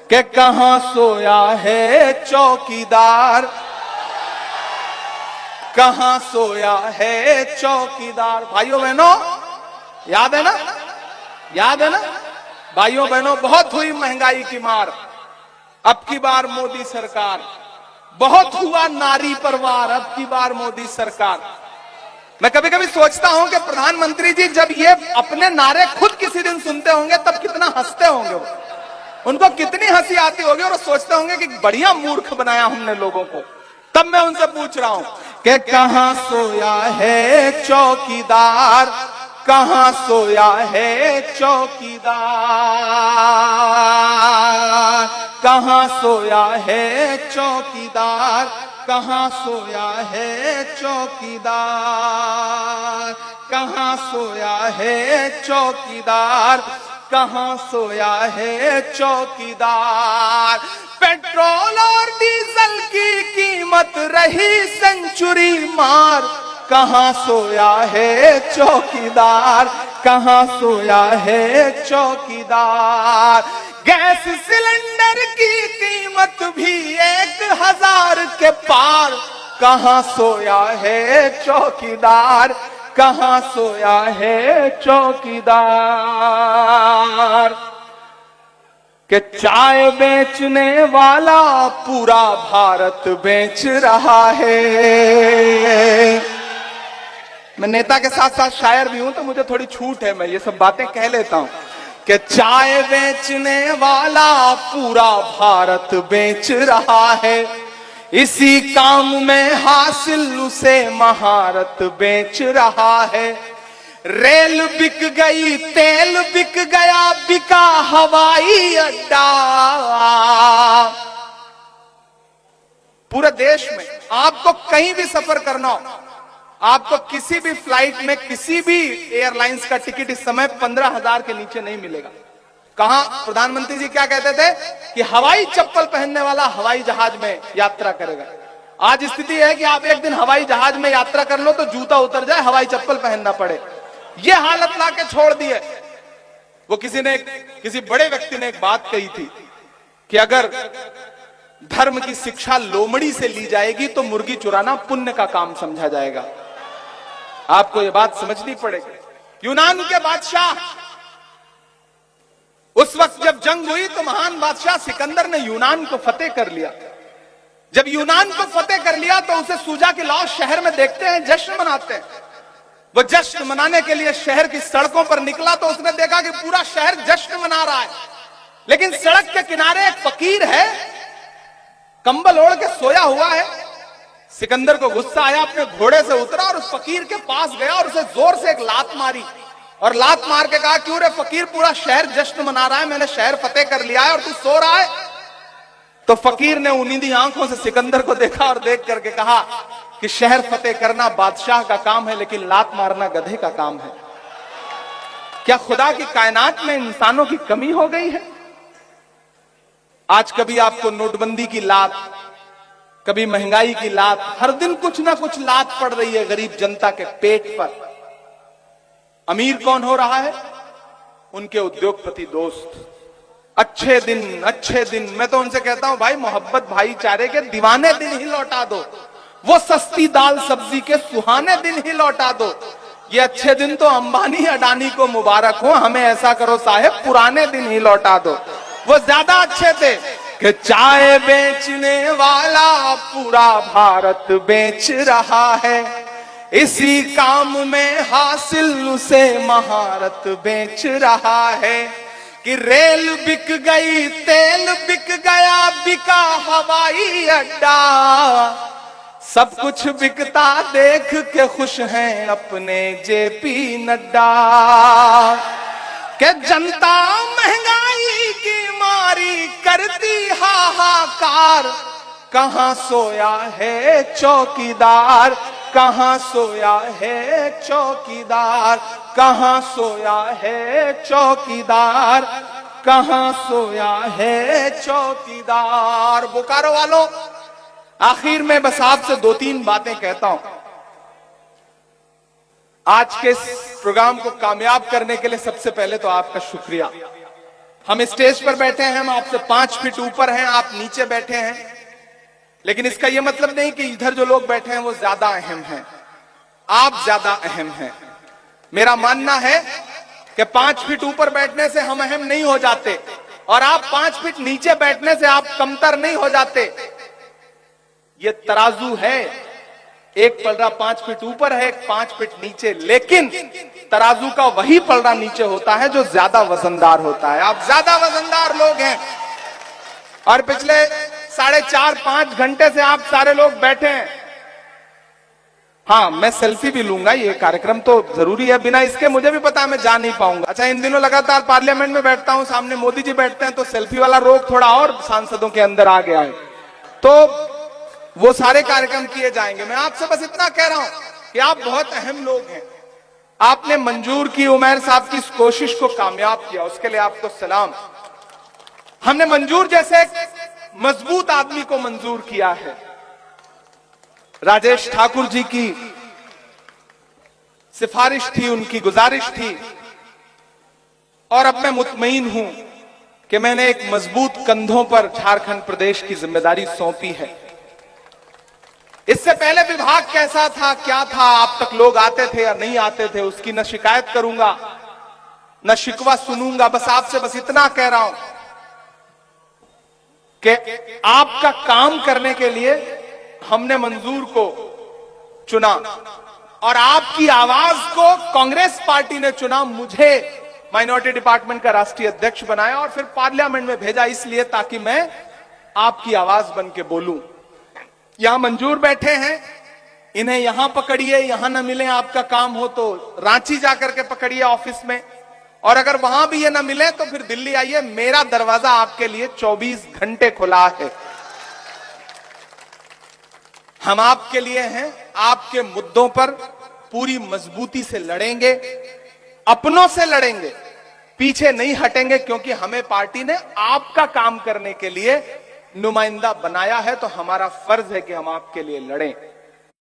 कि कहां सोया है चौकीदार, कहां सोया है चौकीदार। भाइयों बहनों याद है ना, याद है ना भाइयों बहनों, बहुत हुई महंगाई की मार, अब की बार मोदी सरकार, बहुत हुआ नारी परवार, अब की बार मोदी सरकार। मैं कभी कभी सोचता हूं कि प्रधानमंत्री जी जब ये अपने नारे खुद किसी दिन सुनते होंगे तब कितना हंसते होंगे, उनको कितनी हंसी आती होगी और सोचते होंगे कि बढ़िया मूर्ख बनाया हमने लोगों को। तब मैं उनसे पूछ रहा हूं कि कहां सोया है चौकीदार, कहां सोया है चौकीदार, कहां सोया है चौकीदार, कहां सोया है चौकीदार, कहां सोया है चौकीदार, कहां सोया है चौकीदार। पेट्रोल और डीजल की कीमत रही सेंचुरी मार, कहां सोया है चौकीदार, कहां सोया है चौकीदार। गैस सिलेंडर की कीमत भी 1000 के पार, कहां सोया है चौकीदार, कहां सोया है चौकीदार। कि चाय बेचने वाला पूरा भारत बेच रहा है। मैं नेता के साथ साथ शायर भी हूं तो मुझे थोड़ी छूट है, मैं ये सब बातें कह लेता हूं कि चाय बेचने वाला पूरा भारत बेच रहा है, इसी काम में हासिल उसे महारत बेच रहा है। रेल बिक गई, तेल बिक गया, बिका हवाई अड्डा। पूरे देश में आपको कहीं भी सफर करना हो, आपको किसी भी फ्लाइट में किसी भी एयरलाइंस का टिकट इस समय 15,000 के नीचे नहीं मिलेगा। कहां प्रधानमंत्री जी क्या कहते थे कि हवाई चप्पल पहनने वाला हवाई जहाज में यात्रा करेगा। आज स्थिति है कि आप एक दिन हवाई जहाज में यात्रा कर लो तो जूता उतर जाए, हवाई चप्पल पहनना पड़े। ये हालत लाके छोड़ दी है। वो किसी बड़े व्यक्ति ने एक बात कही थी कि अगर धर्म की शिक्षा लोमड़ी से ली जाएगी तो मुर्गी चुराना पुण्य का काम समझा जाएगा। आपको ये बात समझनी पड़ेगी। यूनान के बादशाह, उस वक्त जब जंग हुई तो महान बादशाह सिकंदर ने यूनान को फतेह कर लिया। जब यूनान को फतेह कर लिया तो उसे सूजा के लौश शहर में देखते हैं, जश्न मनाते हैं। वो जश्न मनाने के लिए शहर की सड़कों पर निकला तो उसने देखा कि पूरा शहर जश्न मना रहा है, लेकिन सड़क के किनारे एक फकीर है, कंबल ओढ़ के सोया हुआ है। सिकंदर को गुस्सा आया, अपने घोड़े से उतरा और उस फकीर के पास गया और उसे जोर से एक लात मारी और लात मार के कहा, क्यों रे फकीर, पूरा शहर जश्न मना रहा है, मैंने शहर फतेह कर लिया है और तू सो रहा है। तो फकीर ने उन्नीदी आंखों से सिकंदर को देखा और देख करके कहा कि शहर फतेह करना बादशाह का काम है, लेकिन लात मारना गधे का काम है। क्या खुदा की कायनात में इंसानों की कमी हो गई है? आज कभी आपको नोटबंदी की लात, कभी महंगाई की लात, हर दिन कुछ ना कुछ लात पड़ रही है गरीब जनता के पेट पर। अमीर कौन हो रहा है? उनके उद्योगपति दोस्त। अच्छे दिन मैं तो उनसे कहता हूं, भाई मोहब्बत भाईचारे के दीवाने दिन ही लौटा दो, वो सस्ती दाल सब्जी के सुहाने दिन ही लौटा दो। ये अच्छे दिन तो अंबानी अडानी को मुबारक हो, हमें ऐसा करो साहेब, पुराने दिन ही लौटा दो, वो ज्यादा अच्छे थे। कि चाय बेचने वाला पूरा भारत बेच रहा है, इसी काम में हासिल उसे महारत बेच रहा है। कि रेल बिक गई, तेल बिक गया, बिका हवाई अड्डा, सब कुछ बिकता देख के खुश हैं अपने जेपी नड्डा। कि जनता महंगाई की मारी करती हाहाकार, कहां सोया है चौकीदार, कहां सोया है चौकीदार, कहां सोया है चौकीदार, कहां सोया है चौकीदार। बोकारो वालों, आखिर में बस आपसे 2-3 बातें कहता हूं। आज के इस प्रोग्राम को कामयाब करने के लिए सबसे पहले तो आपका शुक्रिया। हम स्टेज पर बैठे हैं, हम आपसे 5 फीट ऊपर हैं, आप नीचे बैठे हैं, लेकिन इसका यह मतलब नहीं कि इधर जो लोग बैठे हैं वो ज्यादा अहम हैं। आप ज्यादा अहम हैं। मेरा मानना है कि 5 फीट ऊपर बैठने से हम अहम नहीं हो जाते, और आप 5 फीट नीचे बैठने से आप कमतर नहीं हो जाते। ये तराजू है, एक पलड़ा 5 फीट ऊपर है, एक 5 फीट नीचे, लेकिन तराजू का वही पलड़ा नीचे होता है जो ज्यादा वजनदार होता है। आप ज्यादा वजनदार लोग हैं, और पिछले 4.5-5 घंटे से आप सारे लोग बैठे हैं। हाँ, मैं सेल्फी भी लूंगा, ये कार्यक्रम तो जरूरी है, बिना इसके मुझे भी पता है मैं जा नहीं पाऊंगा। अच्छा, इन दिनों लगातार पार्लियामेंट में बैठता हूं, सामने मोदी जी बैठते हैं, तो सेल्फी वाला रोग थोड़ा और सांसदों के अंदर आ गया है, तो वो सारे कार्यक्रम किए जाएंगे। मैं आपसे बस इतना कह रहा हूं कि आप बहुत अहम लोग हैं। आपने मंजूर की उमैर साहब की इस कोशिश को कामयाब किया, उसके लिए आपको सलाम। हमने मंजूर जैसे एक मजबूत आदमी को मंजूर किया है। राजेश ठाकुर जी की सिफारिश थी, उनकी गुजारिश थी, और अब मैं मुतमईन हूं कि मैंने एक मजबूत कंधों पर झारखंड प्रदेश की जिम्मेदारी सौंपी है। इससे पहले विभाग कैसा था, क्या था, आप तक लोग आते थे या नहीं आते थे, उसकी न शिकायत करूंगा न शिकवा सुनूंगा। बस आपसे बस इतना कह रहा हूं कि आपका काम करने के लिए हमने मंजूर को चुना, और आपकी आवाज को कांग्रेस पार्टी ने चुना। मुझे माइनॉरिटी डिपार्टमेंट का राष्ट्रीय अध्यक्ष बनाया और फिर पार्लियामेंट में भेजा, इसलिए ताकि मैं आपकी आवाज बन के बोलूं। यहां मंजूर बैठे हैं, इन्हें यहां पकड़िए, यहां न मिले आपका काम हो तो रांची जाकर के पकड़िए ऑफिस में, और अगर वहां भी ये न मिले तो फिर दिल्ली आइए। मेरा दरवाजा आपके लिए 24 घंटे खुला है। हम आपके लिए हैं, आपके मुद्दों पर पूरी मजबूती से लड़ेंगे, अपनों से लड़ेंगे, पीछे नहीं हटेंगे, क्योंकि हमें पार्टी ने आपका काम करने के लिए नुमाइंदा बनाया है, तो हमारा फर्ज है कि हम आपके लिए लड़ें।